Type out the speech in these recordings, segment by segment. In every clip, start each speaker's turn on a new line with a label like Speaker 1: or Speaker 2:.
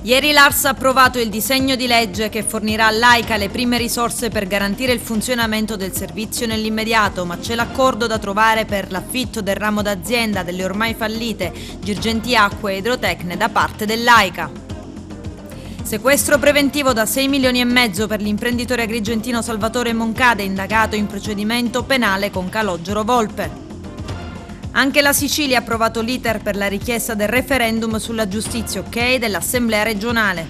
Speaker 1: Ieri l'ARS ha approvato il disegno di legge che fornirà all'AICA le prime risorse per garantire il funzionamento del servizio nell'immediato, ma c'è l'accordo da trovare per l'affitto del ramo d'azienda delle ormai fallite Girgenti Acque e Idrotecne da parte dell'AICA. Sequestro preventivo da 6 milioni e mezzo per l'imprenditore agrigentino Salvatore Moncada, indagato in procedimento penale con Calogero Volpe. Anche la Sicilia ha approvato l'iter per la richiesta del referendum sulla giustizia ok dell'Assemblea regionale.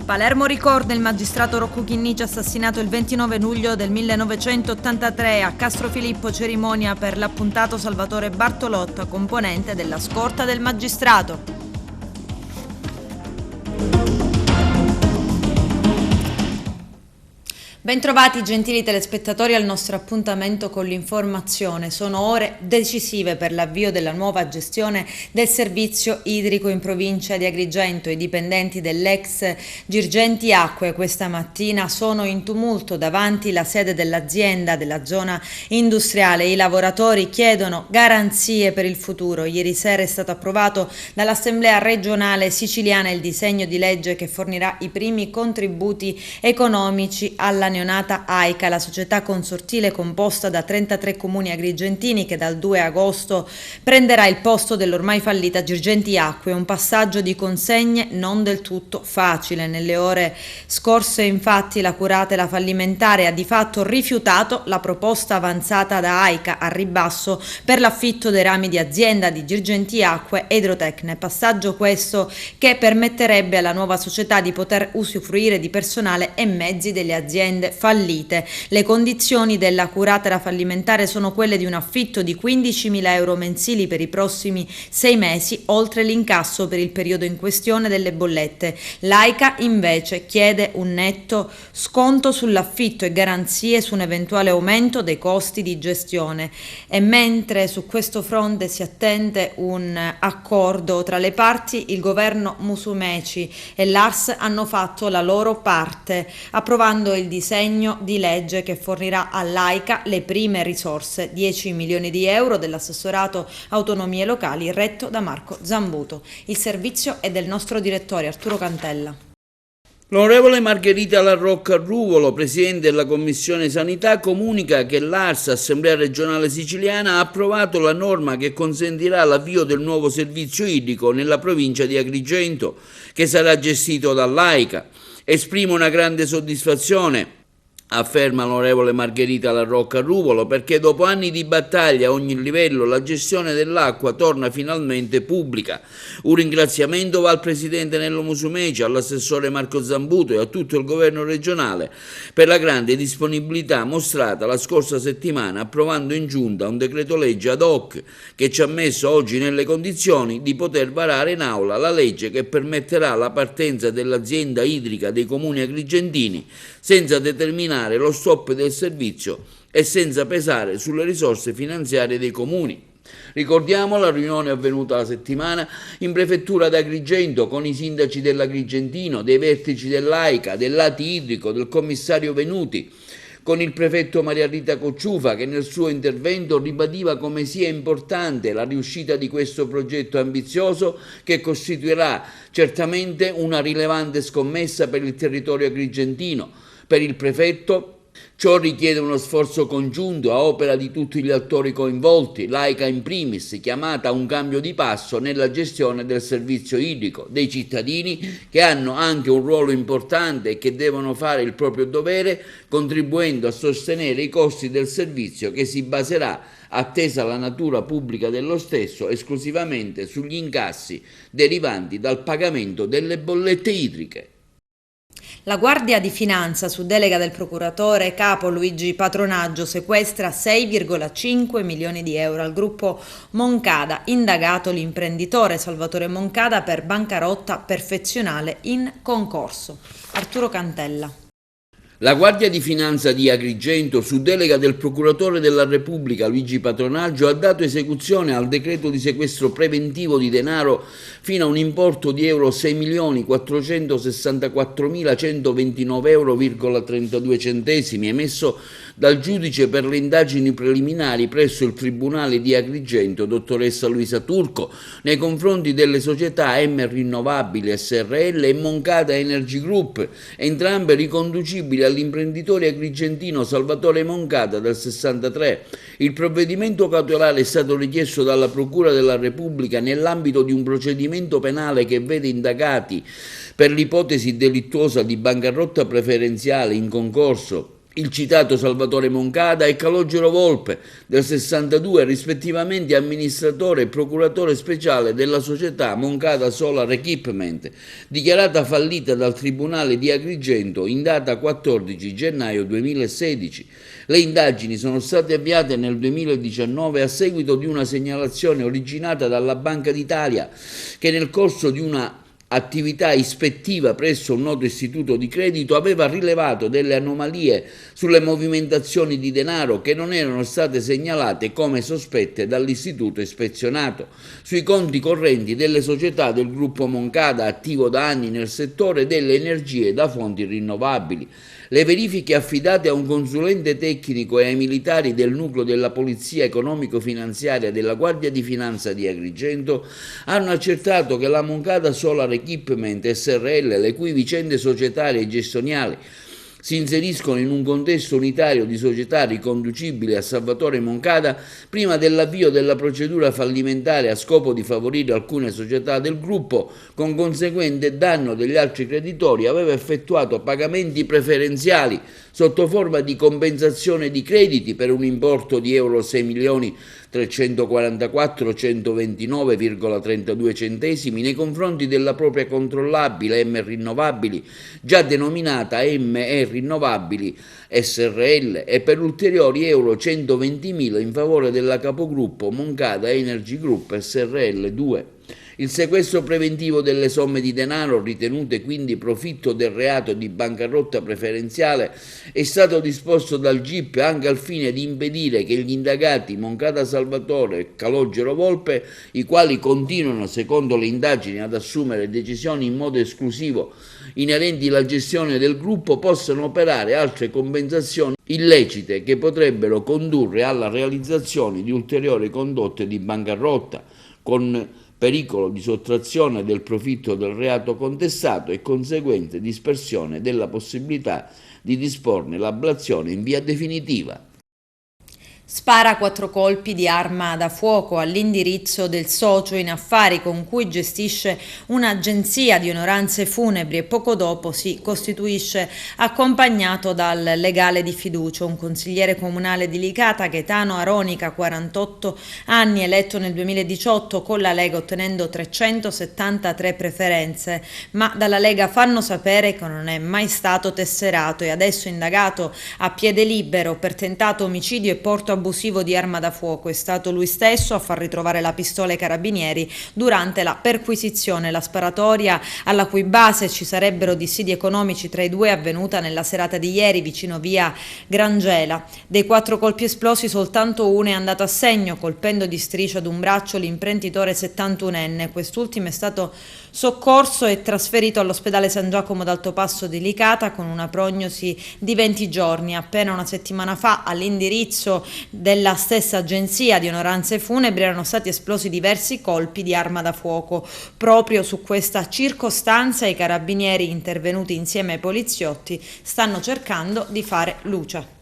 Speaker 1: Palermo ricorda il magistrato Rocco Chinnici assassinato il 29 luglio del 1983. A Castrofilippo cerimonia per l'appuntato Salvatore Bartolotta, componente della scorta del magistrato. Bentrovati gentili telespettatori al nostro appuntamento con l'informazione. Sono ore decisive per l'avvio della nuova gestione del servizio idrico in provincia di Agrigento. I dipendenti dell'ex Girgenti Acque questa mattina sono in tumulto davanti la sede dell'azienda della zona industriale. I lavoratori chiedono garanzie per il futuro. Ieri sera è stato approvato dall'Assemblea regionale siciliana il disegno di legge che fornirà i primi contributi economici alla neonata AICA, la società consortile composta da 33 comuni agrigentini che dal 2 agosto prenderà il posto dell'ormai fallita Girgenti Acque. Un passaggio di consegne non del tutto facile. Nelle ore scorse infatti la curatela fallimentare ha di fatto rifiutato la proposta avanzata da AICA a ribasso per l'affitto dei rami di azienda di Girgenti Acque e Idrotecne. Passaggio questo che permetterebbe alla nuova società di poter usufruire di personale e mezzi delle aziende fallite. Le condizioni della curatela fallimentare sono quelle di un affitto di 15.000 euro mensili per i prossimi 6 mesi, oltre l'incasso per il periodo in questione delle bollette. L'AICA invece chiede un netto sconto sull'affitto e garanzie su un eventuale aumento dei costi di gestione. E mentre su questo fronte si attende un accordo tra le parti, il governo Musumeci e l'ARS hanno fatto la loro parte, approvando il disegno di legge che fornirà all'AICA le prime risorse, 10 milioni di euro dell'assessorato autonomie locali retto da Marco Zambuto. Il servizio è del nostro direttore Arturo Cantella.
Speaker 2: L'onorevole Margherita La Rocca Ruvolo, presidente della Commissione Sanità, comunica che l'ARS, Assemblea regionale siciliana, ha approvato la norma che consentirà l'avvio del nuovo servizio idrico nella provincia di Agrigento, che sarà gestito dall'AICA. Esprimo una grande soddisfazione, afferma l'onorevole Margherita La Rocca Ruvolo, perché dopo anni di battaglia a ogni livello la gestione dell'acqua torna finalmente pubblica. Un ringraziamento va al presidente Nello Musumeci, all'assessore Marco Zambuto e a tutto il governo regionale per la grande disponibilità mostrata la scorsa settimana approvando in giunta un decreto legge ad hoc che ci ha messo oggi nelle condizioni di poter varare in aula la legge che permetterà la partenza dell'azienda idrica dei comuni agrigentini senza determinare lo stop del servizio e senza pesare sulle risorse finanziarie dei comuni. Ricordiamo la riunione avvenuta la settimana in prefettura d'Agrigento con i sindaci dell'Agrigentino, dei vertici dell'AICA, dell'ATI idrico, del commissario Venuti, con il prefetto Maria Rita Cocciufa che nel suo intervento ribadiva come sia importante la riuscita di questo progetto ambizioso che costituirà certamente una rilevante scommessa per il territorio agrigentino. Per il prefetto ciò richiede uno sforzo congiunto a opera di tutti gli attori coinvolti, l'AICA in primis, chiamata a un cambio di passo nella gestione del servizio idrico, dei cittadini che hanno anche un ruolo importante e che devono fare il proprio dovere contribuendo a sostenere i costi del servizio che si baserà, attesa la natura pubblica dello stesso, esclusivamente sugli incassi derivanti dal pagamento delle bollette idriche.
Speaker 1: La Guardia di Finanza, su delega del procuratore capo Luigi Patronaggio, sequestra 6,5 milioni di euro al gruppo Moncada, indagato l'imprenditore Salvatore Moncada per bancarotta perfezionale in concorso. Arturo Cantella.
Speaker 2: La Guardia di Finanza di Agrigento, su delega del procuratore della Repubblica Luigi Patronaggio, ha dato esecuzione al decreto di sequestro preventivo di denaro fino a un importo di euro 6.464.129,32 euro, emesso dal giudice per le indagini preliminari presso il Tribunale di Agrigento, dottoressa Luisa Turco, nei confronti delle società M Rinnovabili SRL e Moncada Energy Group, entrambe riconducibili all'imprenditore agrigentino Salvatore Moncada del 63. Il provvedimento cautelare è stato richiesto dalla Procura della Repubblica nell'ambito di un procedimento penale che vede indagati per l'ipotesi delittuosa di bancarotta preferenziale in concorso il citato Salvatore Moncada e Calogero Volpe del 62, rispettivamente amministratore e procuratore speciale della società Moncada Solar Equipment, dichiarata fallita dal Tribunale di Agrigento in data 14 gennaio 2016. Le indagini sono state avviate nel 2019 a seguito di una segnalazione originata dalla Banca d'Italia che nel corso di una attività ispettiva presso un noto istituto di credito aveva rilevato delle anomalie sulle movimentazioni di denaro che non erano state segnalate come sospette dall'istituto ispezionato sui conti correnti delle società del gruppo Moncada, attivo da anni nel settore delle energie da fonti rinnovabili. Le verifiche affidate a un consulente tecnico e ai militari del nucleo della Polizia Economico-Finanziaria della Guardia di Finanza di Agrigento hanno accertato che la Moncada Solar Equipment SRL, le cui vicende societarie e gestionali si inseriscono in un contesto unitario di società riconducibile a Salvatore Moncada, prima dell'avvio della procedura fallimentare a scopo di favorire alcune società del gruppo, con conseguente danno degli altri creditori, aveva effettuato pagamenti preferenziali sotto forma di compensazione di crediti per un importo di euro 6.344.129,32 centesimi nei confronti della propria controllabile M Rinnovabili, già denominata ME Rinnovabili SRL, e per ulteriori euro 120.000 in favore della capogruppo Moncada Energy Group SRL 2. Il sequestro preventivo delle somme di denaro, ritenute quindi profitto del reato di bancarotta preferenziale, è stato disposto dal GIP anche al fine di impedire che gli indagati Moncada Salvatore e Calogero Volpe, i quali continuano, secondo le indagini, ad assumere decisioni in modo esclusivo inerenti alla gestione del gruppo, possano operare altre compensazioni illecite che potrebbero condurre alla realizzazione di ulteriori condotte di bancarotta, con pericolo di sottrazione del profitto del reato contestato e conseguente dispersione della possibilità di disporne l'ablazione in via definitiva.
Speaker 1: Spara 4 colpi di arma da fuoco all'indirizzo del socio in affari con cui gestisce un'agenzia di onoranze funebri e poco dopo si costituisce accompagnato dal legale di fiducia, un consigliere comunale di Licata, Gaetano Aronica, 48 anni, eletto nel 2018 con la Lega ottenendo 373 preferenze, ma dalla Lega fanno sapere che non è mai stato tesserato e adesso indagato a piede libero per tentato omicidio e porto abusivo di arma da fuoco. È stato lui stesso a far ritrovare la pistola ai carabinieri durante la perquisizione. La sparatoria, alla cui base ci sarebbero dissidi economici tra i due, è avvenuta nella serata di ieri vicino via Grangela. Dei 4 colpi esplosi soltanto uno è andato a segno, colpendo di striscio ad un braccio l'imprenditore 71enne. Quest'ultimo è stato soccorso e trasferito all'ospedale San Giacomo d'Altopasso di Licata con una prognosi di 20 giorni. Appena una settimana fa, all'indirizzo della stessa agenzia di onoranze funebri erano stati esplosi diversi colpi di arma da fuoco. Proprio su questa circostanza i carabinieri, intervenuti insieme ai poliziotti, stanno cercando di fare luce.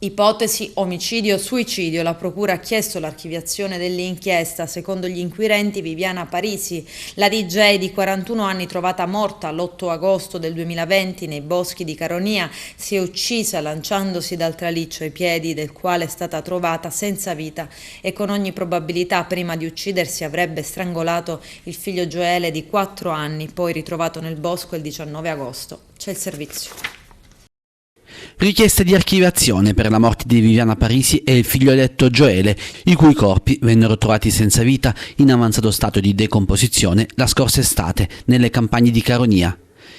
Speaker 1: Ipotesi omicidio-suicidio. La procura ha chiesto l'archiviazione dell'inchiesta. Secondo gli inquirenti, Viviana Parisi, la DJ di 41 anni trovata morta l'8 agosto del 2020 nei boschi di Caronia, si è uccisa lanciandosi dal traliccio ai piedi del quale è stata trovata senza vita e con ogni probabilità prima di uccidersi avrebbe strangolato il figlio Gioele di 4 anni, poi ritrovato nel bosco il 19 agosto. C'è il servizio.
Speaker 3: Richiesta di archiviazione per la morte di Viviana Parisi e il figlioletto Gioele, i cui corpi vennero trovati senza vita in avanzato stato di decomposizione la scorsa estate nelle campagne di Caronia.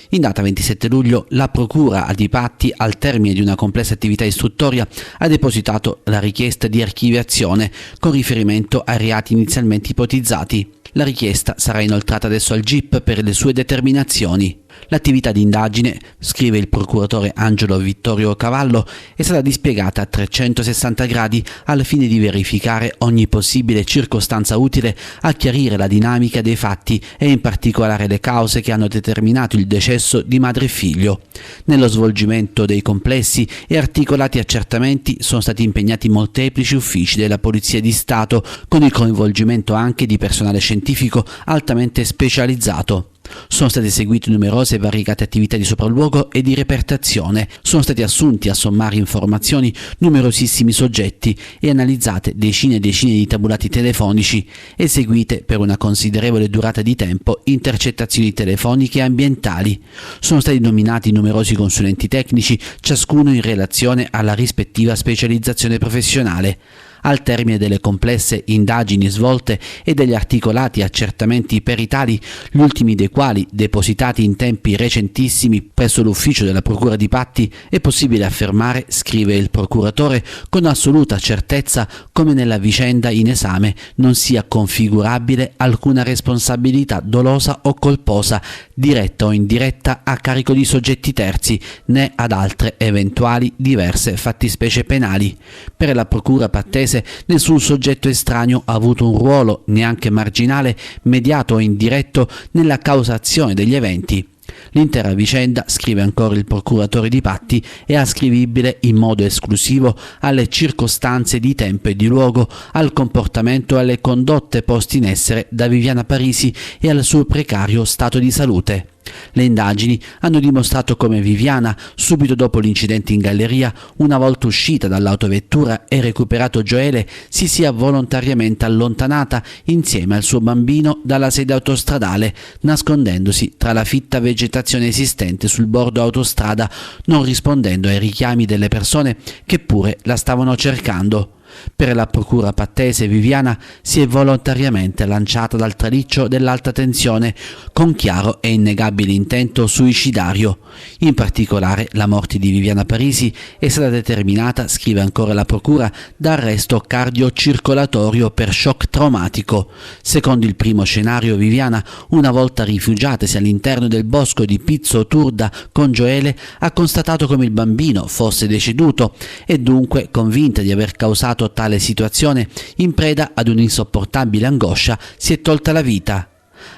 Speaker 3: In data 27 luglio la Procura, difatti, al termine di una complessa attività istruttoria, ha depositato la richiesta di archiviazione con riferimento ai reati inizialmente ipotizzati. La richiesta sarà inoltrata adesso al GIP per le sue determinazioni. L'attività di indagine, scrive il procuratore Angelo Vittorio Cavallo, è stata dispiegata a 360 gradi al fine di verificare ogni possibile circostanza utile a chiarire la dinamica dei fatti e in particolare le cause che hanno determinato il decesso di madre e figlio. Nello svolgimento dei complessi e articolati accertamenti sono stati impegnati molteplici uffici della Polizia di Stato, con il coinvolgimento anche di personale scientifico altamente specializzato. Sono state eseguite numerose e variegate attività di sopralluogo e di repertazione, sono stati assunti a sommare informazioni numerosissimi soggetti e analizzate decine e decine di tabulati telefonici, eseguite per una considerevole durata di tempo intercettazioni telefoniche e ambientali. Sono stati nominati numerosi consulenti tecnici, ciascuno in relazione alla rispettiva specializzazione professionale. Al termine delle complesse indagini svolte e degli articolati accertamenti peritali, gli ultimi dei quali depositati in tempi recentissimi presso l'ufficio della Procura di Patti, è possibile affermare, scrive il procuratore, con assoluta certezza come nella vicenda in esame non sia configurabile alcuna responsabilità dolosa o colposa, diretta o indiretta a carico di soggetti terzi, né ad altre eventuali diverse fattispecie penali. Per la Procura pattese nessun soggetto estraneo ha avuto un ruolo, neanche marginale, mediato o indiretto, nella causazione degli eventi. L'intera vicenda, scrive ancora il procuratore di Patti, è ascrivibile in modo esclusivo alle circostanze di tempo e di luogo, al comportamento e alle condotte poste in essere da Viviana Parisi e al suo precario stato di salute. Le indagini hanno dimostrato come Viviana, subito dopo l'incidente in galleria, una volta uscita dall'autovettura e recuperato Gioele, si sia volontariamente allontanata insieme al suo bambino dalla sede autostradale, nascondendosi tra la fitta vegetazione esistente sul bordo autostrada, non rispondendo ai richiami delle persone che pure la stavano cercando. Per la procura pattese, Viviana si è volontariamente lanciata dal traliccio dell'alta tensione con chiaro e innegabile intento suicidario. In particolare la morte di Viviana Parisi è stata determinata, scrive ancora la procura, da arresto cardiocircolatorio per shock traumatico. Secondo il primo scenario, Viviana, una volta rifugiatasi all'interno del bosco di Pizzo Turda con Gioele, ha constatato come il bambino fosse deceduto e dunque, convinta di aver causato tale situazione, in preda ad un'insopportabile angoscia, si è tolta la vita.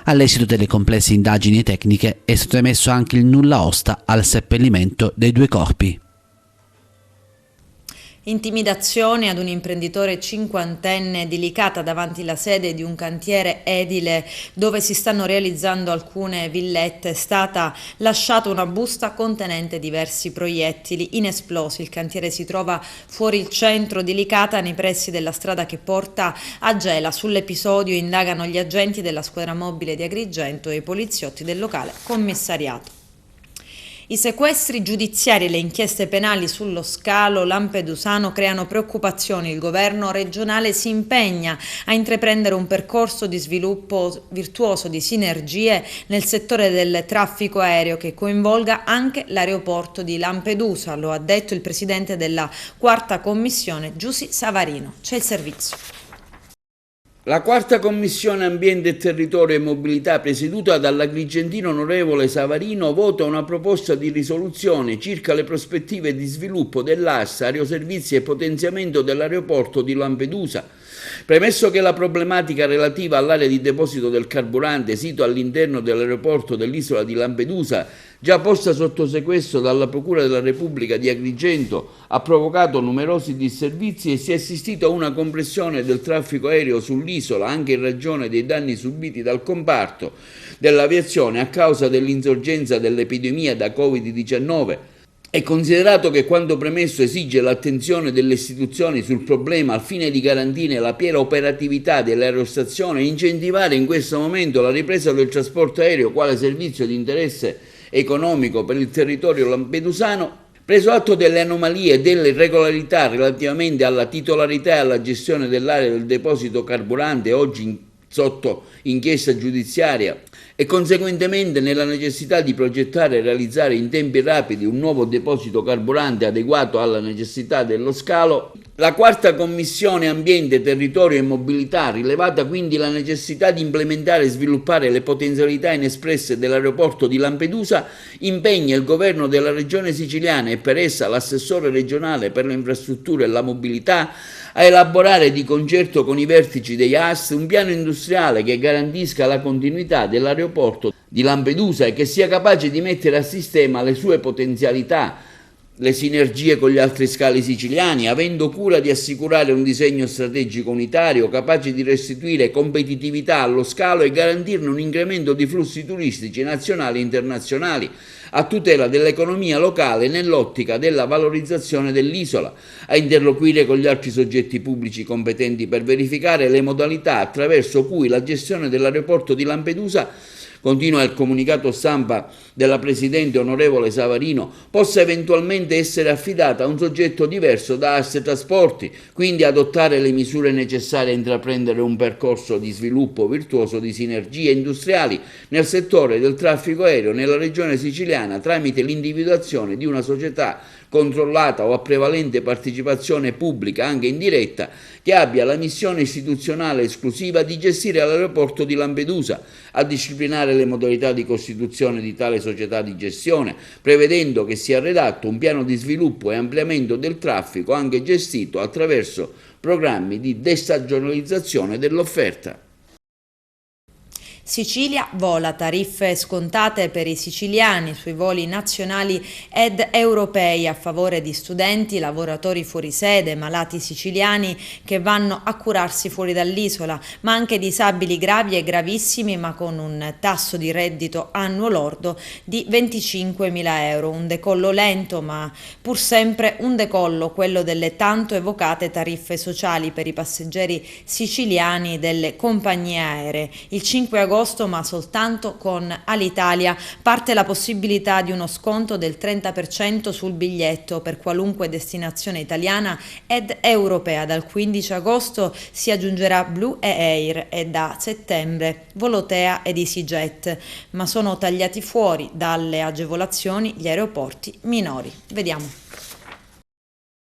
Speaker 3: All'esito delle complesse indagini tecniche è stato emesso anche il nulla osta al seppellimento dei due corpi.
Speaker 1: Intimidazioni ad un imprenditore cinquantenne di Licata davanti alla sede di un cantiere edile dove si stanno realizzando alcune villette. È stata lasciata una busta contenente diversi proiettili inesplosi. Il cantiere si trova fuori il centro di Licata, nei pressi della strada che porta a Gela. Sull'episodio indagano gli agenti della squadra mobile di Agrigento e i poliziotti del locale commissariato. I sequestri giudiziari e le inchieste penali sullo scalo lampedusano creano preoccupazioni. Il governo regionale si impegna a intraprendere un percorso di sviluppo virtuoso di sinergie nel settore del traffico aereo che coinvolga anche l'aeroporto di Lampedusa, lo ha detto il presidente della quarta commissione Giussi Savarino. C'è il servizio.
Speaker 2: La quarta commissione Ambiente e Territorio e Mobilità, presieduta dall'agrigentino onorevole Savarino, vota una proposta di risoluzione circa le prospettive di sviluppo dell'ARS, Aeroservizi e potenziamento dell'aeroporto di Lampedusa. Premesso che la problematica relativa all'area di deposito del carburante sito all'interno dell'aeroporto dell'isola di Lampedusa, già posta sotto sequestro dalla Procura della Repubblica di Agrigento, ha provocato numerosi disservizi e si è assistito a una compressione del traffico aereo sull'isola anche in ragione dei danni subiti dal comparto dell'aviazione a causa dell'insorgenza dell'epidemia da Covid-19. È considerato che quanto premesso esige l'attenzione delle istituzioni sul problema al fine di garantire la piena operatività dell'aerostazione e incentivare in questo momento la ripresa del trasporto aereo quale servizio di interesse economico per il territorio lampedusano. Preso atto delle anomalie e delle irregolarità relativamente alla titolarità e alla gestione dell'area del deposito carburante oggi sotto inchiesta giudiziaria e conseguentemente nella necessità di progettare e realizzare in tempi rapidi un nuovo deposito carburante adeguato alla necessità dello scalo, la quarta commissione Ambiente, Territorio e Mobilità, rilevata quindi la necessità di implementare e sviluppare le potenzialità inespresse dell'aeroporto di Lampedusa, impegna il governo della regione siciliana e per essa l'assessore regionale per le infrastrutture e la mobilità a elaborare di concerto con i vertici dei AS un piano industriale che garantisca la continuità dell'aeroporto di Lampedusa e che sia capace di mettere a sistema le sue potenzialità, le sinergie con gli altri scali siciliani, avendo cura di assicurare un disegno strategico unitario capace di restituire competitività allo scalo e garantirne un incremento di flussi turistici nazionali e internazionali a tutela dell'economia locale nell'ottica della valorizzazione dell'isola, a interloquire con gli altri soggetti pubblici competenti per verificare le modalità attraverso cui la gestione dell'aeroporto di Lampedusa, continua il comunicato stampa della Presidente onorevole Savarino, possa eventualmente essere affidata a un soggetto diverso da AS Trasporti, quindi adottare le misure necessarie a intraprendere un percorso di sviluppo virtuoso di sinergie industriali nel settore del traffico aereo nella regione siciliana tramite l'individuazione di una società controllata o a prevalente partecipazione pubblica anche indiretta che abbia la missione istituzionale esclusiva di gestire l'aeroporto di Lampedusa, a disciplinare le modalità di costituzione di tale società di gestione, prevedendo che sia redatto un piano di sviluppo e ampliamento del traffico anche gestito attraverso programmi di destagionalizzazione dell'offerta.
Speaker 1: Sicilia vola, tariffe scontate per i siciliani sui voli nazionali ed europei a favore di studenti, lavoratori fuori sede, malati siciliani che vanno a curarsi fuori dall'isola, ma anche disabili gravi e gravissimi ma con un tasso di reddito annuo lordo di 25.000 euro. Un decollo lento ma pur sempre un decollo, quello delle tanto evocate tariffe sociali per i passeggeri siciliani delle compagnie aeree. Il 5 agosto, ma soltanto con Alitalia, parte la possibilità di uno sconto del 30% sul biglietto per qualunque destinazione italiana ed europea. Dal 15 agosto si aggiungerà Blue Air e da settembre Volotea ed EasyJet, ma sono tagliati fuori dalle agevolazioni gli aeroporti minori. Vediamo.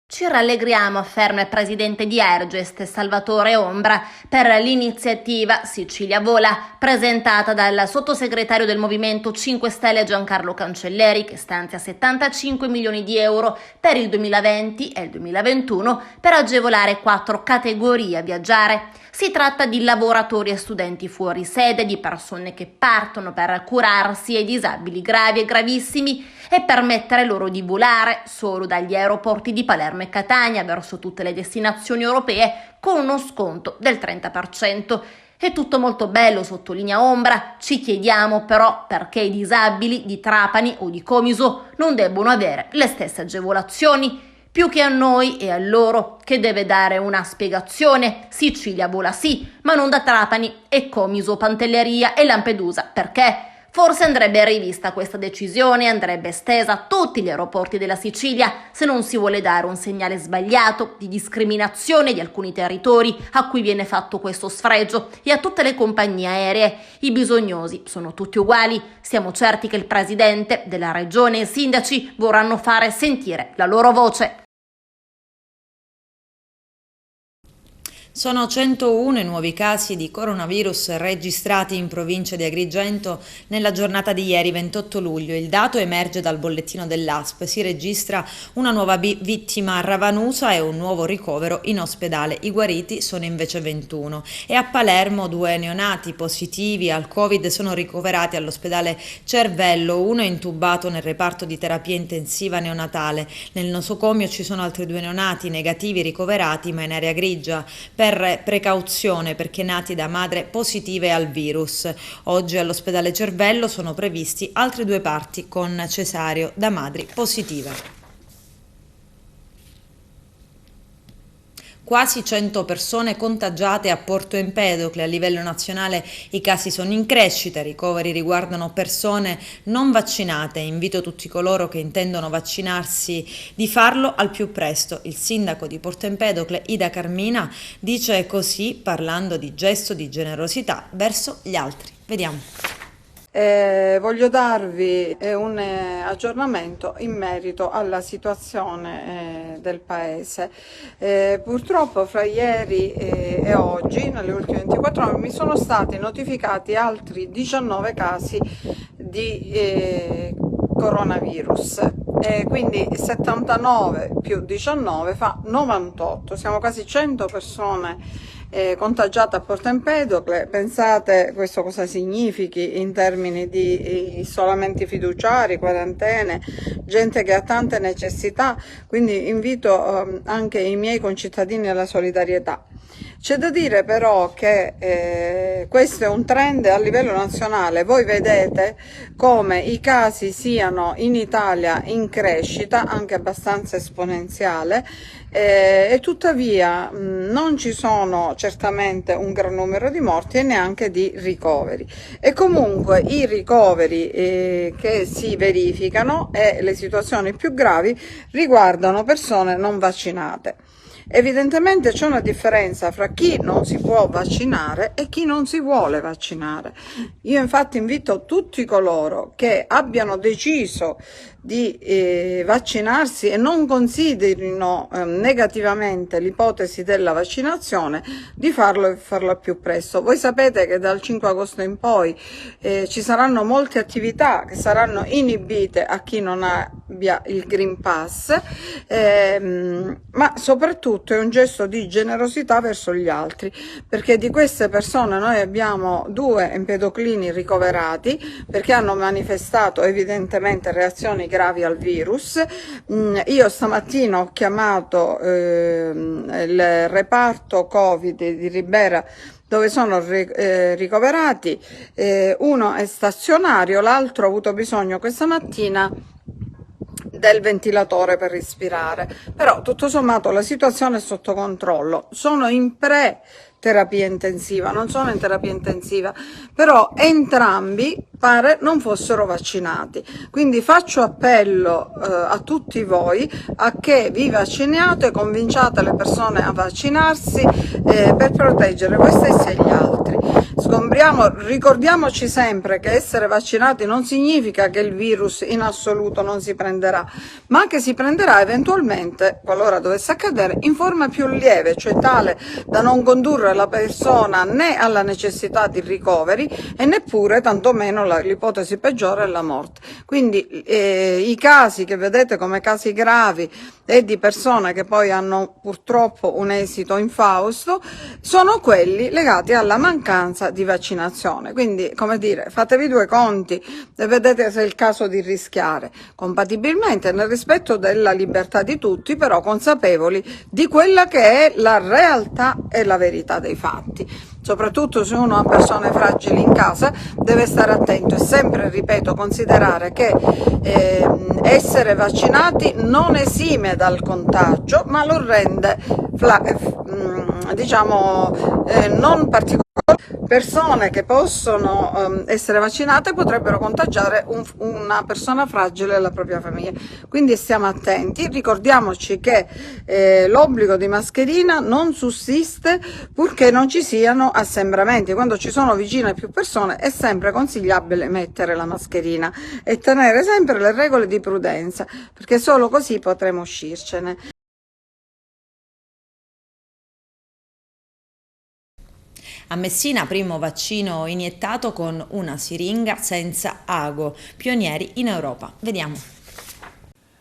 Speaker 4: Ci rallegriamo, afferma il presidente di Airgest, Salvatore Ombra, per l'iniziativa Sicilia Vola, presentata dal sottosegretario del Movimento 5 Stelle Giancarlo Cancelleri, che stanzia 75 milioni di euro per il 2020 e il 2021 per agevolare 4 categorie a viaggiare. Si tratta di lavoratori e studenti fuori sede, di persone che partono per curarsi ai disabili gravi e gravissimi e permettere loro di volare solo dagli aeroporti di Palermo e Catania verso tutte le destinazioni europee con uno sconto del 30%. È tutto molto bello, sottolinea Ombra, ci chiediamo però perché i disabili di Trapani o di Comiso non debbono avere le stesse agevolazioni. Più che a noi e a loro, che deve dare una spiegazione. Sicilia Vola sì, ma non da Trapani e Comiso, Pantelleria e Lampedusa. Perché? Forse andrebbe rivista questa decisione, andrebbe estesa a tutti gli aeroporti della Sicilia se non si vuole dare un segnale sbagliato di discriminazione di alcuni territori a cui viene fatto questo sfregio e a tutte le compagnie aeree. I bisognosi sono tutti uguali. Siamo certi che il presidente della regione e i sindaci vorranno fare sentire la loro voce.
Speaker 1: Sono 101 i nuovi casi di coronavirus registrati in provincia di Agrigento nella giornata di ieri 28 luglio. Il dato emerge dal bollettino dell'ASP. Si registra una nuova vittima a Ravanusa e un nuovo ricovero in ospedale. I guariti sono invece 21. E a Palermo 2 neonati positivi al Covid sono ricoverati all'ospedale Cervello. Uno è intubato nel reparto di terapia intensiva neonatale. Nel nosocomio ci sono altri 2 neonati negativi ricoverati ma in area grigia per precauzione perché nati da madre positive al virus. Oggi all'ospedale Cervello sono previsti altri 2 parti con cesareo da madri positive. Quasi 100 persone contagiate a Porto Empedocle. A livello nazionale i casi sono in crescita, i ricoveri riguardano persone non vaccinate. Invito tutti coloro che intendono vaccinarsi di farlo al più presto. Il sindaco di Porto Empedocle, Ida Carmina, dice così parlando di gesto di generosità verso gli altri. Vediamo.
Speaker 5: Voglio darvi un aggiornamento in merito alla situazione del Paese. Purtroppo fra ieri e oggi, nelle ultime 24 ore, mi sono stati notificati altri 19 casi di coronavirus. Quindi 79 più 19 fa 98, siamo quasi 100 persone contagiate a Porto Empedocle. Pensate questo cosa significhi in termini di isolamenti fiduciari, quarantene, gente che ha tante necessità, quindi invito anche i miei concittadini alla solidarietà. C'è da dire però che questo è un trend a livello nazionale. Voi vedete come i casi siano in Italia in crescita, anche abbastanza esponenziale, e tuttavia non ci sono certamente un gran numero di morti e neanche di ricoveri. E comunque i ricoveri che si verificano e le situazioni più gravi riguardano persone non vaccinate. Evidentemente c'è una differenza fra chi non si può vaccinare e chi non si vuole vaccinare. Io infatti invito tutti coloro che abbiano deciso di vaccinarsi e non considerino negativamente l'ipotesi della vaccinazione di farlo e farlo al più presto. Voi sapete che dal 5 agosto in poi ci saranno molte attività che saranno inibite a chi non abbia il Green Pass, ma soprattutto è un gesto di generosità verso gli altri, perché di queste persone noi abbiamo 2 empedoclini ricoverati perché hanno manifestato evidentemente reazioni gravi al virus. Io stamattina ho chiamato il reparto Covid di Ribera dove sono ricoverati, uno è stazionario, l'altro ha avuto bisogno questa mattina del ventilatore per respirare, però tutto sommato la situazione è sotto controllo. Sono in terapia intensiva, non sono in terapia intensiva, però entrambi pare non fossero vaccinati, quindi faccio appello a tutti voi a che vi vacciniate, convinciate le persone a vaccinarsi per proteggere voi stessi e gli altri. Ricordiamoci sempre che essere vaccinati non significa che il virus in assoluto non si prenderà, ma che si prenderà eventualmente, qualora dovesse accadere, in forma più lieve, cioè tale da non condurre la persona né alla necessità di ricoveri e neppure tantomeno l'ipotesi peggiore è la morte. Quindi i casi che vedete come casi gravi e di persone che poi hanno purtroppo un esito infausto sono quelli legati alla mancanza di vaccinazione. Quindi, come dire, fatevi 2 conti e vedete se è il caso di rischiare, compatibilmente nel rispetto della libertà di tutti, però consapevoli di quella che è la realtà e la verità dei fatti. Soprattutto se uno ha persone fragili in casa deve stare attento e sempre, ripeto, considerare che essere vaccinati non esime dal contagio, ma lo rende non particolare. Persone che possono essere vaccinate potrebbero contagiare una persona fragile e la propria famiglia, quindi stiamo attenti. Ricordiamoci che l'obbligo di mascherina non sussiste purché non ci siano assembramenti. Quando ci sono vicine più persone è sempre consigliabile mettere la mascherina e tenere sempre le regole di prudenza, perché solo così potremo uscircene.
Speaker 1: A Messina, primo vaccino iniettato con una siringa senza ago, pionieri in Europa. Vediamo.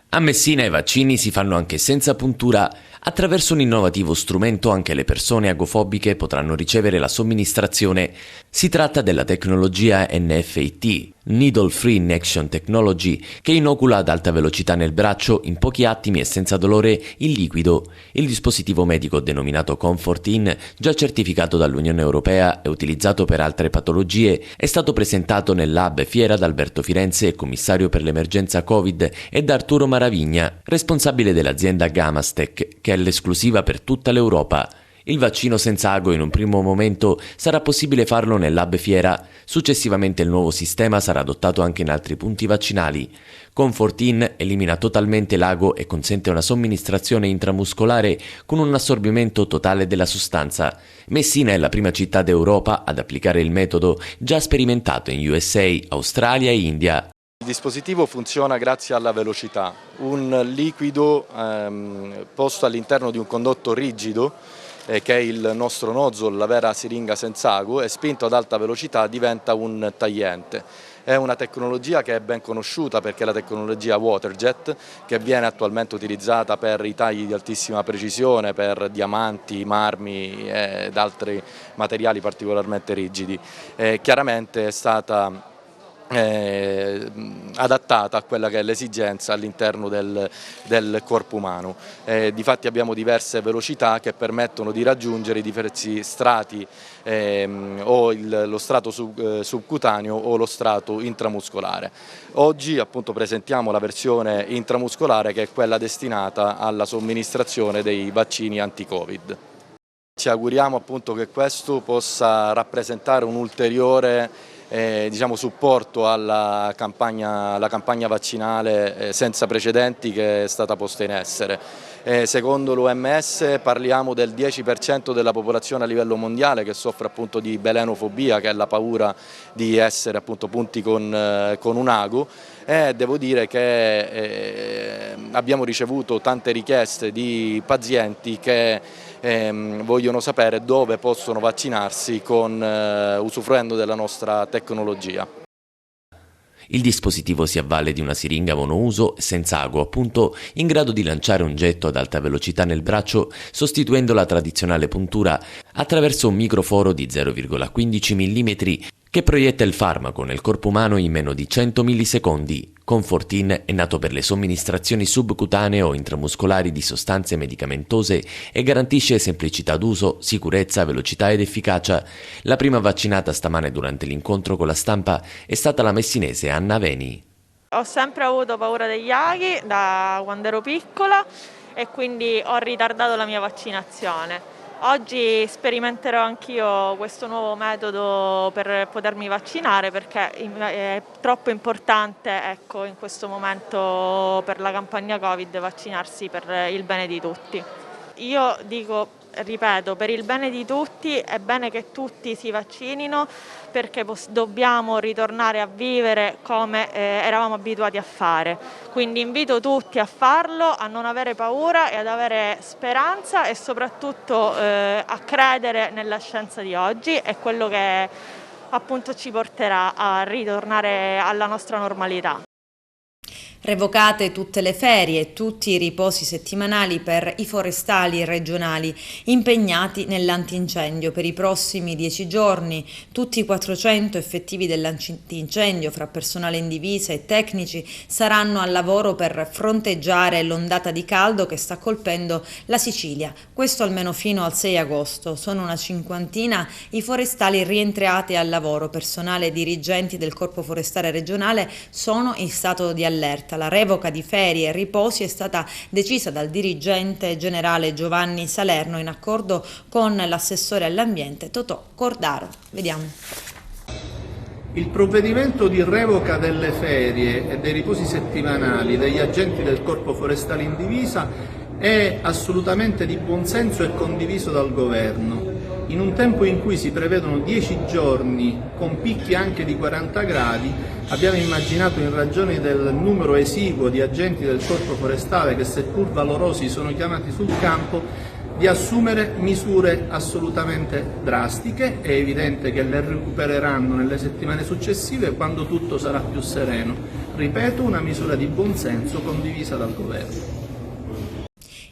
Speaker 6: A Messina i vaccini si fanno anche senza puntura. Attraverso un innovativo strumento anche le persone agofobiche potranno ricevere la somministrazione. Si tratta della tecnologia NFIT, Needle Free Injection Technology, che inocula ad alta velocità nel braccio, in pochi attimi e senza dolore, il liquido. Il dispositivo medico denominato Comfort-In, già certificato dall'Unione Europea e utilizzato per altre patologie, è stato presentato nel Lab Fiera da Alberto Firenze, commissario per l'emergenza Covid, e da Arturo Maravigna, responsabile dell'azienda Gamastec, che che è l'esclusiva per tutta l'Europa. Il vaccino senza ago in un primo momento sarà possibile farlo nel Lab Fiera, successivamente il nuovo sistema sarà adottato anche in altri punti vaccinali. Comfort-In elimina totalmente l'ago e consente una somministrazione intramuscolare con un assorbimento totale della sostanza. Messina è la prima città d'Europa ad applicare il metodo, già sperimentato in USA, Australia e India.
Speaker 7: Il dispositivo funziona grazie alla velocità. Un liquido posto all'interno di un condotto rigido, che è il nostro nozzolo, la vera siringa senza ago, e spinto ad alta velocità diventa un tagliente. È una tecnologia che è ben conosciuta perché è la tecnologia Waterjet, che viene attualmente utilizzata per i tagli di altissima precisione, per diamanti, marmi ed altri materiali particolarmente rigidi. Chiaramente è stata adattata a quella che è l'esigenza all'interno del corpo umano. Difatti abbiamo diverse velocità che permettono di raggiungere i diversi strati, o lo strato subcutaneo o lo strato intramuscolare. Oggi appunto presentiamo la versione intramuscolare, che è quella destinata alla somministrazione dei vaccini anti-Covid. Ci auguriamo appunto che questo possa rappresentare un ulteriore supporto alla campagna vaccinale senza precedenti che è stata posta in essere. Secondo l'OMS parliamo del 10% della popolazione a livello mondiale che soffre appunto di belenofobia, che è la paura di essere appunto punti con un ago, e devo dire che abbiamo ricevuto tante richieste di pazienti che vogliono sapere dove possono vaccinarsi usufruendo della nostra tecnologia.
Speaker 6: Il dispositivo si avvale di una siringa monouso senza ago, appunto, in grado di lanciare un getto ad alta velocità nel braccio, sostituendo la tradizionale puntura attraverso un microforo di 0,15 mm che proietta il farmaco nel corpo umano in meno di 100 millisecondi. Comfort-In è nato per le somministrazioni subcutanee o intramuscolari di sostanze medicamentose e garantisce semplicità d'uso, sicurezza, velocità ed efficacia. La prima vaccinata stamane durante l'incontro con la stampa è stata la messinese Anna Veni.
Speaker 8: Ho sempre avuto paura degli aghi da quando ero piccola e quindi ho ritardato la mia vaccinazione. Oggi sperimenterò anch'io questo nuovo metodo per potermi vaccinare, perché è troppo importante, ecco, in questo momento per la campagna Covid vaccinarsi per il bene di tutti. Io ripeto, per il bene di tutti è bene che tutti si vaccinino, perché dobbiamo ritornare a vivere come eravamo abituati a fare. Quindi invito tutti a farlo, a non avere paura e ad avere speranza e soprattutto a credere nella scienza di oggi, è quello che appunto ci porterà a ritornare alla nostra normalità.
Speaker 1: Revocate tutte le ferie e tutti i riposi settimanali per i forestali regionali impegnati nell'antincendio per i prossimi 10 giorni. Tutti i 400 effettivi dell'antincendio, fra personale in divisa e tecnici, saranno al lavoro per fronteggiare l'ondata di caldo che sta colpendo la Sicilia. Questo almeno fino al 6 agosto. Sono una cinquantina i forestali rientrati al lavoro. Personale e dirigenti del Corpo Forestale regionale sono in stato di allerta. La revoca di ferie e riposi è stata decisa dal dirigente generale Giovanni Salerno in accordo con l'assessore all'ambiente Totò Cordaro. Vediamo.
Speaker 9: Il provvedimento di revoca delle ferie e dei riposi settimanali degli agenti del Corpo Forestale in divisa è assolutamente di buonsenso e condiviso dal Governo. In un tempo in cui si prevedono 10 giorni con picchi anche di 40 gradi, abbiamo immaginato, in ragione del numero esiguo di agenti del Corpo Forestale che seppur valorosi sono chiamati sul campo, di assumere misure assolutamente drastiche. È evidente che le recupereranno nelle settimane successive quando tutto sarà più sereno. Ripeto, una misura di buonsenso condivisa dal Governo.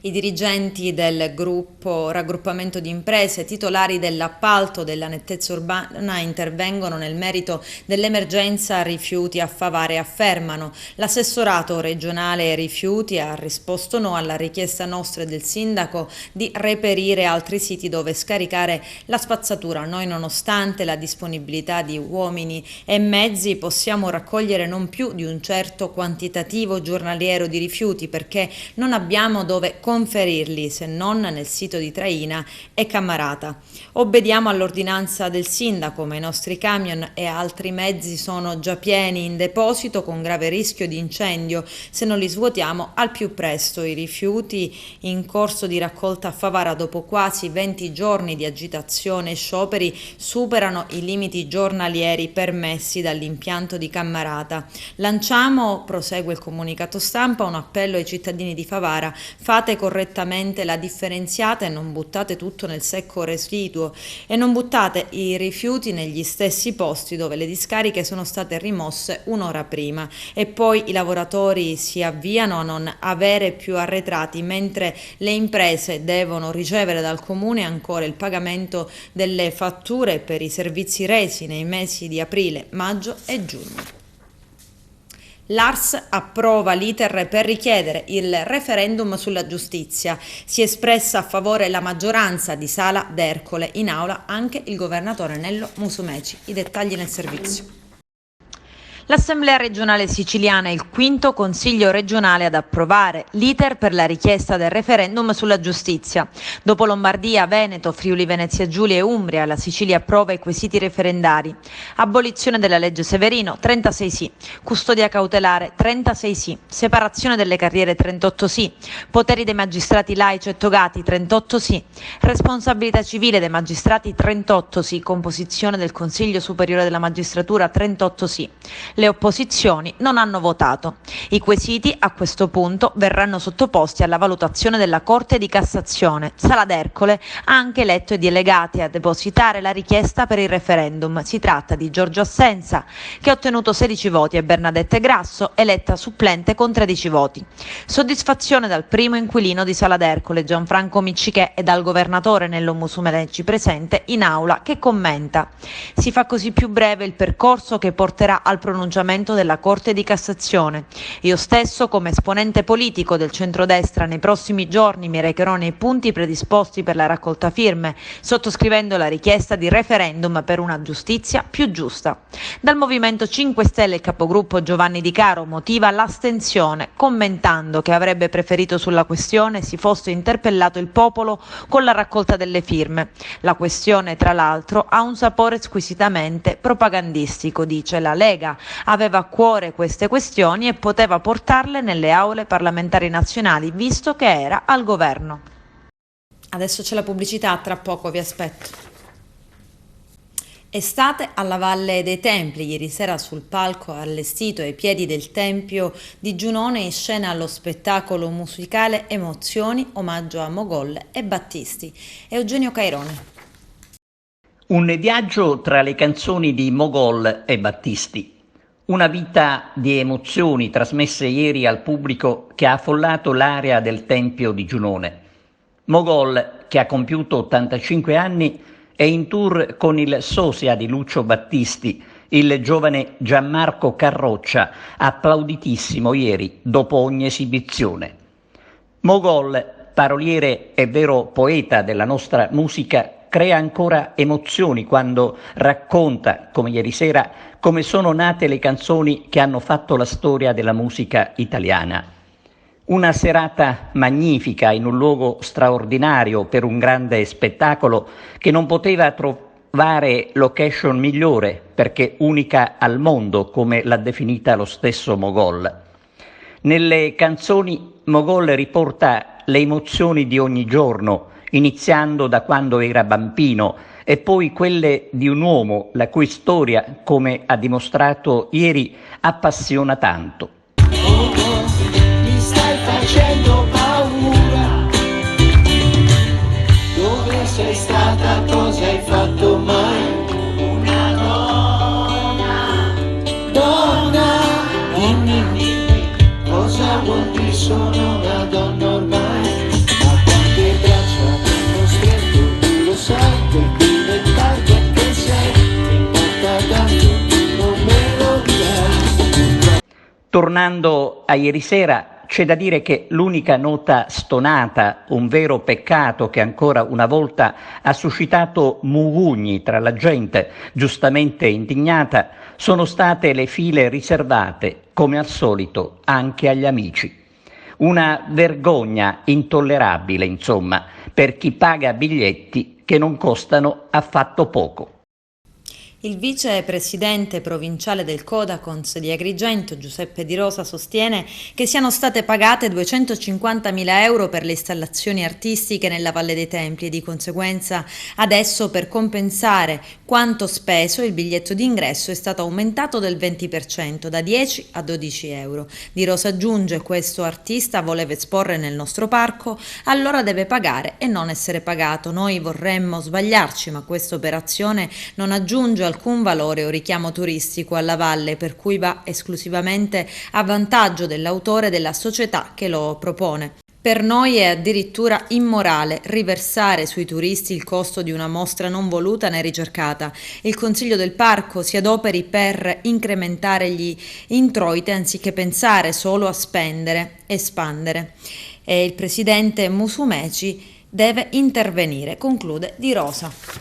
Speaker 1: I dirigenti del gruppo raggruppamento di imprese titolari dell'appalto della nettezza urbana intervengono nel merito dell'emergenza rifiuti a Favara e affermano: l'assessorato regionale rifiuti ha risposto no alla richiesta nostra e del sindaco di reperire altri siti dove scaricare la spazzatura. Noi, nonostante la disponibilità di uomini e mezzi, possiamo raccogliere non più di un certo quantitativo giornaliero di rifiuti perché non abbiamo dove conferirli, se non nel sito di Traina e Cammarata. Obbediamo all'ordinanza del sindaco, ma i nostri camion e altri mezzi sono già pieni in deposito con grave rischio di incendio se non li svuotiamo al più presto. I rifiuti in corso di raccolta a Favara dopo quasi 20 giorni di agitazione e scioperi superano i limiti giornalieri permessi dall'impianto di Cammarata. Lanciamo, prosegue il comunicato stampa, un appello ai cittadini di Favara: fate correttamente la differenziata e non buttate tutto nel secco residuo e non buttate i rifiuti negli stessi posti dove le discariche sono state rimosse un'ora prima, e poi i lavoratori si avviano a non avere più arretrati, mentre le imprese devono ricevere dal comune ancora il pagamento delle fatture per i servizi resi nei mesi di aprile, maggio e giugno. L'ARS approva l'iter per richiedere il referendum sulla giustizia. Si è espressa a favore la maggioranza di Sala d'Ercole, in aula anche il governatore Nello Musumeci. I dettagli nel servizio. L'Assemblea regionale siciliana è il quinto consiglio regionale ad approvare l'iter per la richiesta del referendum sulla giustizia. Dopo Lombardia, Veneto, Friuli Venezia Giulia e Umbria, la Sicilia approva i quesiti referendari. Abolizione della legge Severino, 36 sì. Custodia cautelare, 36 sì. Separazione delle carriere, 38 sì. Poteri dei magistrati laici e togati, 38 sì. Responsabilità civile dei magistrati, 38 sì. Composizione del Consiglio Superiore della Magistratura, 38 sì. Le opposizioni non hanno votato. I quesiti a questo punto verranno sottoposti alla valutazione della Corte di Cassazione. Sala d'Ercole ha anche eletto i delegati a depositare la richiesta per il referendum. Si tratta di Giorgio Assenza, che ha ottenuto 16 voti, e Bernadette Grasso, eletta supplente con 13 voti. Soddisfazione dal primo inquilino di Sala d'Ercole, Gianfranco Miccichè, e dal governatore Nello Musumeci, presente in aula, che commenta: si fa così più breve il percorso che porterà al pronunciamento della Corte di Cassazione. Io stesso, come esponente politico del centrodestra, nei prossimi giorni mi recherò nei punti predisposti per la raccolta firme, sottoscrivendo la richiesta di referendum per una giustizia più giusta. Dal Movimento 5 Stelle il capogruppo Giovanni Di Caro motiva l'astensione, commentando che avrebbe preferito sulla questione si fosse interpellato il popolo con la raccolta delle firme. La questione, tra l'altro, ha un sapore squisitamente propagandistico, dice. La Lega aveva a cuore queste questioni e poteva portarle nelle aule parlamentari nazionali, visto che era al governo. Adesso c'è la pubblicità, tra poco vi aspetto. Estate alla Valle dei Templi. Ieri sera sul palco allestito ai piedi del Tempio di Giunone in scena lo spettacolo musicale Emozioni, omaggio a Mogol e Battisti. Eugenio Cairone.
Speaker 10: Un viaggio tra le canzoni di Mogol e Battisti. Una vita di emozioni trasmesse ieri al pubblico che ha affollato l'area del Tempio di Giunone. Mogol, che ha compiuto 85 anni, è in tour con il sosia di Lucio Battisti, il giovane Gianmarco Carroccia, applauditissimo ieri dopo ogni esibizione. Mogol, paroliere e vero poeta della nostra musica, crea ancora emozioni quando racconta, come ieri sera, come sono nate le canzoni che hanno fatto la storia della musica italiana. Una serata magnifica in un luogo straordinario per un grande spettacolo che non poteva trovare location migliore perché unica al mondo, come l'ha definita lo stesso Mogol. Nelle canzoni Mogol riporta le emozioni di ogni giorno, iniziando da quando era bambino e poi quelle di un uomo la cui storia, come ha dimostrato ieri, appassiona tanto.
Speaker 11: Mi stai facendo paura. Dove sei stata? Cosa hai fatto mai? Una donna, dimmi, cosa vuol dire sono una donna ormai? Ma quante braccia mi hanno stretto, tu lo sai, per diventare che sei, mi importa tanto, non me lo dirai.
Speaker 10: Tornando a ieri sera, c'è da dire che l'unica nota stonata, un vero peccato che ancora una volta ha suscitato mugugni tra la gente, giustamente indignata, sono state le file riservate, come al solito, anche agli amici. Una vergogna intollerabile, insomma, per chi paga biglietti che non costano affatto poco.
Speaker 1: Il vicepresidente provinciale del Codacons di Agrigento, Giuseppe Di Rosa, sostiene che siano state pagate 250.000 euro per le installazioni artistiche nella Valle dei Templi e di conseguenza adesso, per compensare quanto speso, il biglietto d'ingresso è stato aumentato del 20%, da 10 a 12 euro. Di Rosa aggiunge: questo artista voleva esporre nel nostro parco, allora deve pagare e non essere pagato. Noi vorremmo sbagliarci, ma questa operazione non aggiunge alcun valore o richiamo turistico alla valle, per cui va esclusivamente a vantaggio dell'autore e della società che lo propone. Per noi è addirittura immorale riversare sui turisti il costo di una mostra non voluta né ricercata. Il Consiglio del Parco si adoperi per incrementare gli introiti anziché pensare solo a spendere e espandere. E il presidente Musumeci deve intervenire, conclude Di Rosa.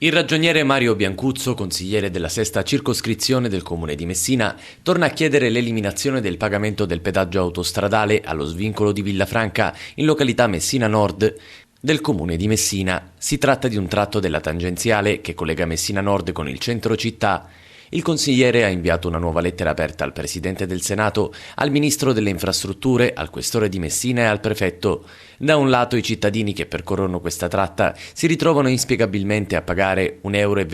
Speaker 6: Il ragioniere Mario Biancuzzo, consigliere della sesta circoscrizione del comune di Messina, torna a chiedere l'eliminazione del pagamento del pedaggio autostradale allo svincolo di Villafranca in località Messina Nord del comune di Messina. Si tratta di un tratto della tangenziale che collega Messina Nord con il centro città. Il consigliere ha inviato una nuova lettera aperta al Presidente del Senato, al Ministro delle Infrastrutture, al Questore di Messina e al Prefetto. Da un lato i cittadini che percorrono questa tratta si ritrovano inspiegabilmente a pagare 1,20 euro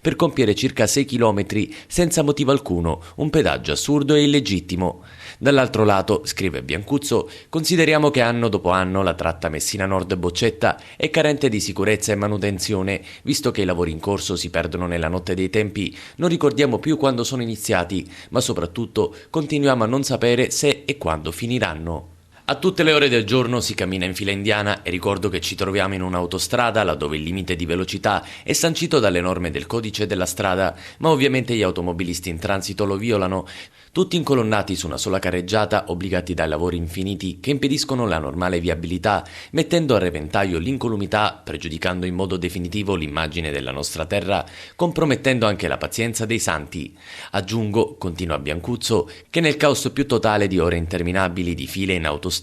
Speaker 6: per compiere circa 6 chilometri senza motivo alcuno, un pedaggio assurdo e illegittimo. Dall'altro lato, scrive Biancuzzo, consideriamo che anno dopo anno la tratta Messina Nord-Boccetta è carente di sicurezza e manutenzione, visto che i lavori in corso si perdono nella notte dei tempi. Non ricordiamo più quando sono iniziati, ma soprattutto continuiamo a non sapere se e quando finiranno. A tutte le ore del giorno si cammina in fila indiana e ricordo che ci troviamo in un'autostrada laddove il limite di velocità è sancito dalle norme del codice della strada, ma ovviamente gli automobilisti in transito lo violano, tutti incolonnati su una sola carreggiata, obbligati dai lavori infiniti che impediscono la normale viabilità, mettendo a repentaglio l'incolumità, pregiudicando in modo definitivo l'immagine della nostra terra, compromettendo anche la pazienza dei santi. Aggiungo, continua Biancuzzo, che nel caos più totale di ore interminabili di file in autostrada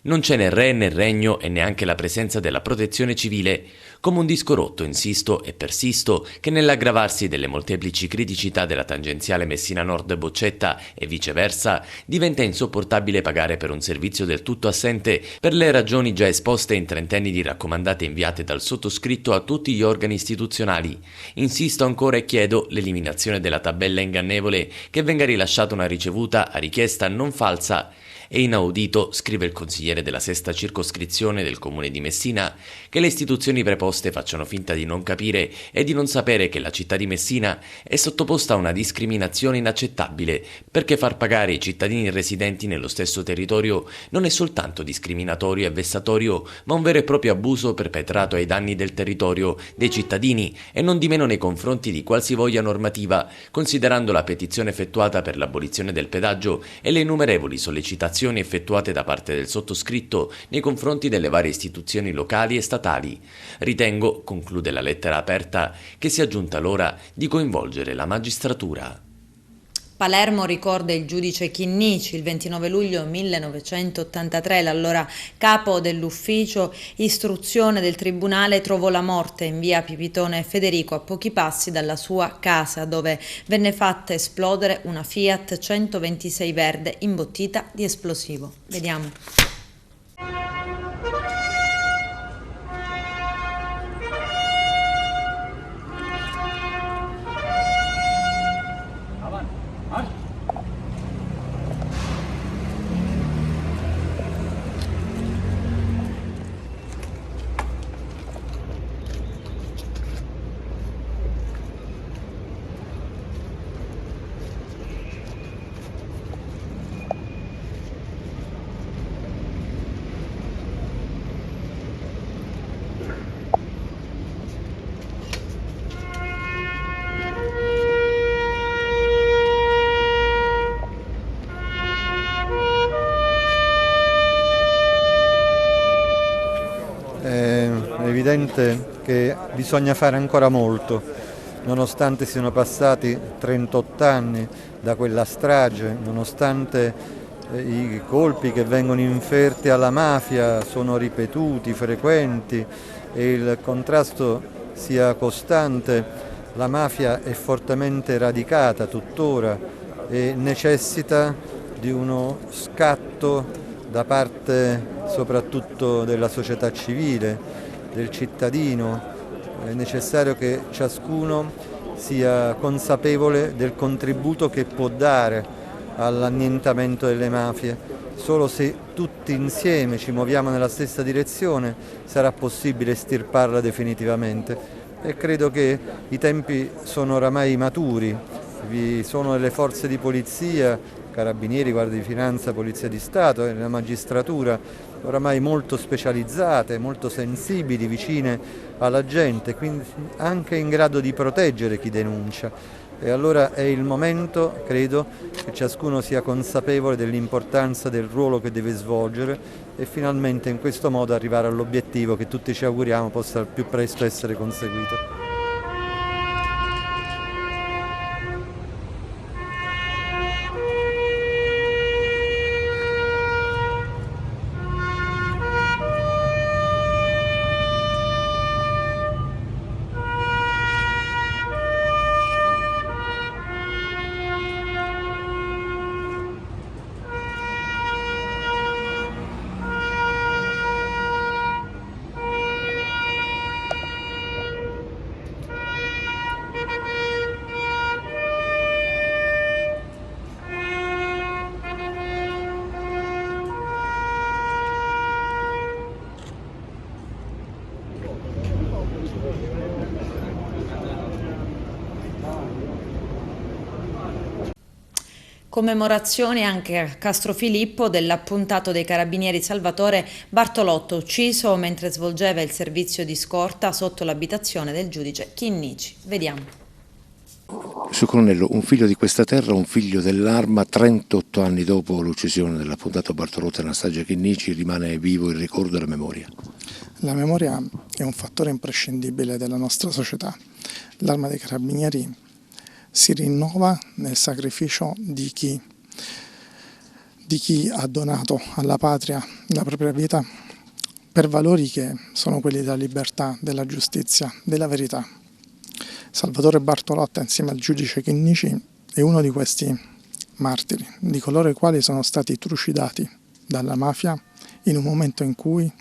Speaker 6: non c'è né re né regno e neanche la presenza della protezione civile. Come un disco rotto insisto e persisto che nell'aggravarsi delle molteplici criticità della tangenziale Messina Nord-Boccetta e viceversa diventa insopportabile pagare per un servizio del tutto assente per le ragioni già esposte in trentenni di raccomandate inviate dal sottoscritto a tutti gli organi istituzionali. Insisto ancora e chiedo l'eliminazione della tabella ingannevole, che venga rilasciata una ricevuta a richiesta non falsa. È inaudito, scrive il consigliere della sesta circoscrizione del comune di Messina, che le istituzioni preposte facciano finta di non capire e di non sapere che la città di Messina è sottoposta a una discriminazione inaccettabile, perché far pagare i cittadini residenti nello stesso territorio non è soltanto discriminatorio e vessatorio, ma un vero e proprio abuso perpetrato ai danni del territorio, dei cittadini e non di meno nei confronti di qualsivoglia normativa, considerando la petizione effettuata per l'abolizione del pedaggio e le innumerevoli sollecitazioni effettuate da parte del sottoscritto nei confronti delle varie istituzioni locali e statali. Ritengo, conclude la lettera aperta, che sia giunta l'ora di coinvolgere la magistratura.
Speaker 1: Palermo ricorda il giudice Chinnici. Il 29 luglio 1983 l'allora capo dell'ufficio istruzione del tribunale trovò la morte in via Pipitone Federico, a pochi passi dalla sua casa, dove venne fatta esplodere una Fiat 126 verde imbottita di esplosivo. Vediamo.
Speaker 12: È evidente che bisogna fare ancora molto, nonostante siano passati 38 anni da quella strage, nonostante I colpi che vengono inferti alla mafia sono ripetuti, frequenti e il contrasto sia costante. La mafia è fortemente radicata tuttora e necessita di uno scatto da parte soprattutto della società civile, del cittadino. È necessario che ciascuno sia consapevole del contributo che può dare all'annientamento delle mafie. Solo se tutti insieme ci muoviamo nella stessa direzione sarà possibile estirparla definitivamente e credo che i tempi sono oramai maturi. Vi sono delle forze di polizia, carabinieri, guardia di finanza, polizia di Stato e la magistratura oramai molto specializzate, molto sensibili, vicine alla gente, quindi anche in grado di proteggere chi denuncia. E allora è il momento, credo, che ciascuno sia consapevole dell'importanza del ruolo che deve svolgere e finalmente in questo modo arrivare all'obiettivo che tutti ci auguriamo possa al più presto essere conseguito.
Speaker 1: Commemorazioni anche a Castrofilippo dell'appuntato dei carabinieri Salvatore Bartolotto, ucciso mentre svolgeva il servizio di scorta sotto l'abitazione del giudice Chinnici. Vediamo.
Speaker 13: Su colonnello, un figlio di questa terra, un figlio dell'arma, 38 anni dopo l'uccisione dell'appuntato Bartolotto e Anastasia Chinnici, rimane vivo il ricordo e la memoria.
Speaker 14: La memoria è un fattore imprescindibile della nostra società. L'Arma dei Carabinieri si rinnova nel sacrificio di chi ha donato alla patria la propria vita per valori che sono quelli della libertà, della giustizia, della verità. Salvatore Bartolotto, insieme al giudice Chinnici, è uno di questi martiri, di coloro i quali sono stati trucidati dalla mafia in un momento in cui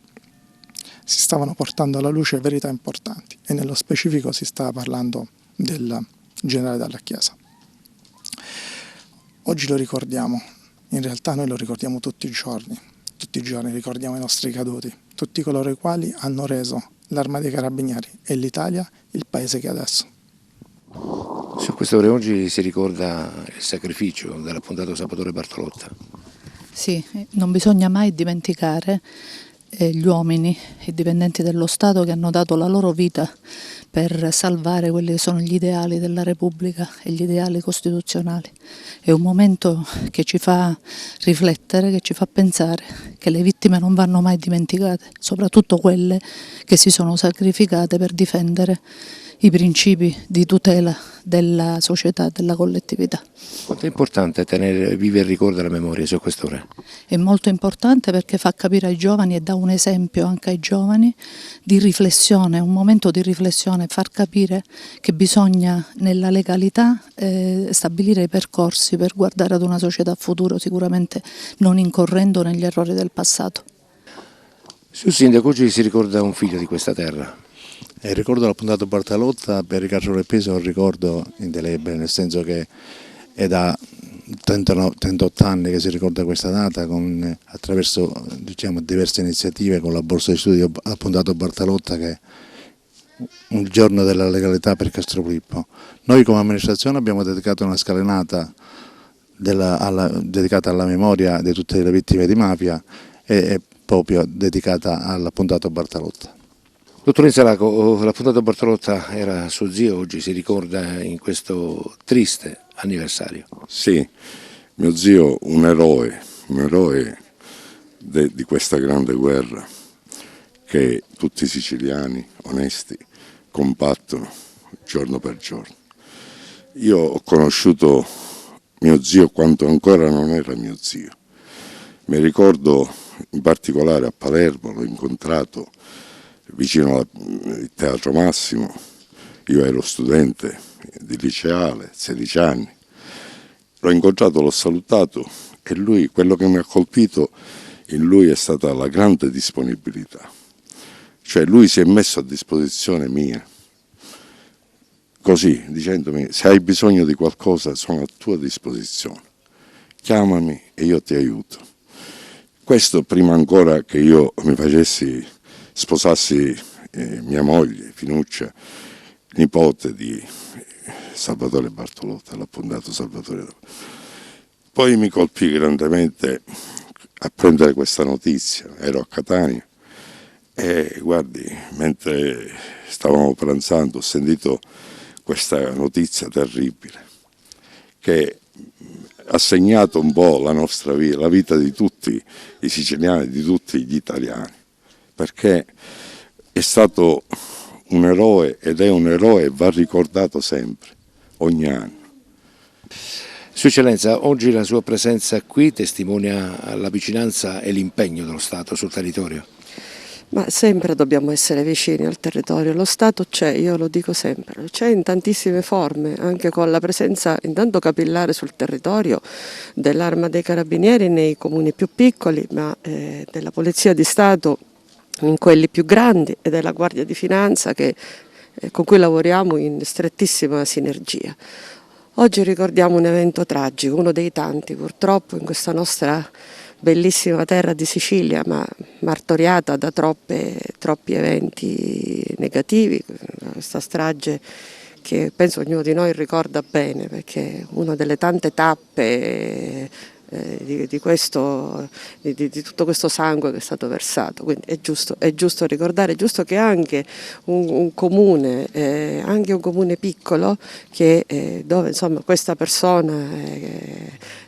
Speaker 14: si stavano portando alla luce verità importanti e nello specifico si stava parlando del generale Dalla Chiesa. Oggi lo ricordiamo, in realtà noi lo ricordiamo tutti i giorni ricordiamo i nostri caduti, tutti coloro i quali hanno reso l'Arma dei Carabinieri e l'Italia il paese che è adesso.
Speaker 13: Su questo ore oggi si ricorda il sacrificio dell'appuntato Salvatore Bartolotto.
Speaker 15: Sì, non bisogna mai dimenticare gli uomini, i dipendenti dello Stato che hanno dato la loro vita per salvare quelli che sono gli ideali della Repubblica e gli ideali costituzionali. È un momento che ci fa riflettere, che ci fa pensare che le vittime non vanno mai dimenticate, soprattutto quelle che si sono sacrificate per difendere i principi di tutela della società, della collettività.
Speaker 13: Quanto è importante tenere viva il ricordo e la memoria su quest'ora?
Speaker 15: È molto importante perché fa capire ai giovani e dà un esempio anche ai giovani di riflessione, un momento di riflessione, far capire che bisogna nella legalità stabilire i percorsi per guardare ad una società futuro, sicuramente non incorrendo negli errori del passato.
Speaker 13: Sul sindaco oggi si ricorda un figlio di questa terra.
Speaker 16: Il ricordo dell'appuntato Bartolotto per Riccardo Reppesi è un ricordo indelebile, nel senso che è da 38 anni che si ricorda questa data attraverso diverse iniziative con la borsa di studio appuntato Bartolotto, che è un giorno della legalità per Castrofilippo. Noi come amministrazione abbiamo dedicato una scalinata dedicata alla memoria di tutte le vittime di mafia e proprio dedicata all'appuntato Bartolotto.
Speaker 13: Dottor Insalaco, l'appuntato Bartolotto era suo zio, oggi si ricorda in questo triste anniversario.
Speaker 17: Sì, mio zio un eroe di questa grande guerra che tutti i siciliani onesti combattono giorno per giorno. Io ho conosciuto mio zio quando ancora non era mio zio Mi ricordo in particolare a Palermo, l'ho incontrato vicino al Teatro Massimo, io ero studente di liceale, 16 anni, l'ho incontrato, l'ho salutato e lui, quello che mi ha colpito in lui è stata la grande disponibilità, cioè lui si è messo a disposizione mia, così dicendomi: se hai bisogno di qualcosa sono a tua disposizione, chiamami e io ti aiuto. Questo prima ancora che io sposassi mia moglie, Finuccia, nipote di Salvatore Bartolotta, l'appuntato Salvatore. Poi mi colpì grandemente a prendere questa notizia, ero a Catania e guardi, mentre stavamo pranzando ho sentito questa notizia terribile che ha segnato un po' la nostra vita, la vita di tutti i siciliani, di tutti gli italiani, perché è stato un eroe ed è un eroe e va ricordato sempre, ogni anno.
Speaker 13: Sua Eccellenza, oggi la sua presenza qui testimonia la vicinanza e l'impegno dello Stato sul territorio?
Speaker 18: Ma sempre dobbiamo essere vicini al territorio, lo Stato c'è, io lo dico sempre, c'è in tantissime forme, anche con la presenza intanto capillare sul territorio dell'Arma dei Carabinieri nei comuni più piccoli, ma della Polizia di Stato in quelli più grandi e della Guardia di Finanza con cui lavoriamo in strettissima sinergia. Oggi ricordiamo un evento tragico, uno dei tanti purtroppo in questa nostra bellissima terra di Sicilia, ma martoriata da troppi eventi negativi, questa strage che penso ognuno di noi ricorda bene, perché è una delle tante tappe di tutto questo sangue che è stato versato, quindi è giusto ricordare, è giusto che anche un comune piccolo dove insomma questa persona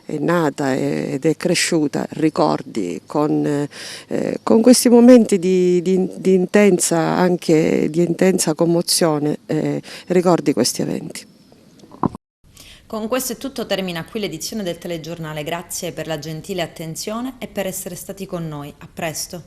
Speaker 18: è nata ed è cresciuta ricordi con questi momenti di intensa commozione, ricordi questi eventi.
Speaker 1: Con questo è tutto, termina qui l'edizione del telegiornale. Grazie per la gentile attenzione e per essere stati con noi. A presto.